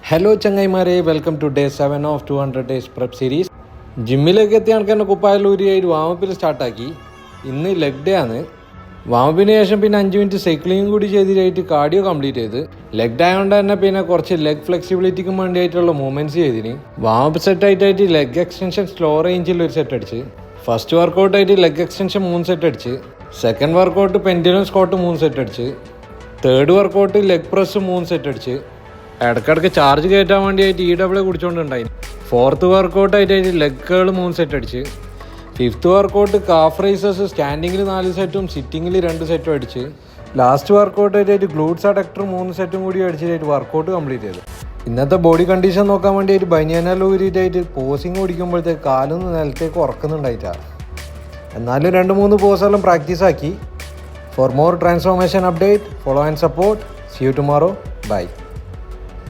Hello ചങ്ങായിമാരെ, welcome to day 7 of 200 days prep series. ജിമ്മിലേക്ക് എത്തിയ ആൾക്കാരുടെ കുപ്പായലൂരിയായിട്ട് വാമപ്പിൽ സ്റ്റാർട്ടാക്കി. ഇന്ന് ലെഗ് ഡേ ആണ്. വാമപ്പിന് ശേഷം പിന്നെ 5 മിനിറ്റ് സൈക്ലിങ്ങും കൂടി ചെയ്തിട്ടായിട്ട് കാർഡിയോ കംപ്ലീറ്റ് ചെയ്ത്. ലെഗ് ഡേ ആയതുകൊണ്ട് തന്നെ പിന്നെ കുറച്ച് ലെഗ് ഫ്ലെക്സിബിലിറ്റിക്കും വേണ്ടിയായിട്ടുള്ള മൂവ്മെൻറ്റ്സ് ചെയ്തിന്. വാമപ്പ് സെറ്റ് ആയിട്ട് ലെഗ് എക്സ്റ്റൻഷൻ സ്ലോ റേഞ്ചിൽ ഒരു സെറ്റ് അടിച്ച്. ഫസ്റ്റ് വർക്കൗട്ടായിട്ട് ലെഗ് എക്സ്റ്റൻഷൻ 3 സെറ്റ് അടിച്ച്. Second workout pendulum squat 3 set അടിച്ച്. Third workout leg press 3 set അടിച്ച്. ഇടയ്ക്കിടയ്ക്ക് ചാർജ് കയറ്റാൻ വേണ്ടിയായിട്ട് EW കുടിച്ചുകൊണ്ടുണ്ടായി. ഫോർത്ത് വർക്കൗട്ടായിട്ട് ലെഗ് കേൾ 3 സെറ്റ് അടിച്ച്. ഫിഫ്ത്ത് വർക്കൗട്ട് കാഫ് റൈസേഴ്സ് സ്റ്റാൻഡിങ്ങിൽ 4 സെറ്റും സിറ്റിങ്ങിൽ 2 സെറ്റും അടിച്ച്. ലാസ്റ്റ് വർക്കൗട്ടായിട്ട് ഗ്ലൂട്ട്സ് അഡക്ടർ 3 സെറ്റും കൂടി അടിച്ചിട്ട് വർക്കൗട്ട് കംപ്ലീറ്റ് ചെയ്തു. ഇന്നത്തെ ബോഡി കണ്ടീഷൻ നോക്കാൻ വേണ്ടിയിട്ട് ബനിയാനെല്ലാം ഊരിയിട്ടായിട്ട് പോസിങ് ഓടിക്കുമ്പോഴത്തേക്ക് കാലൊന്നും നിലത്തേക്ക് ഉറക്കുന്നുണ്ടായിട്ടാണ്. എന്നാലും 2-3 പോസെല്ലാം പ്രാക്ടീസ് ആക്കി. For more transformation update, follow and support. See you tomorrow. By.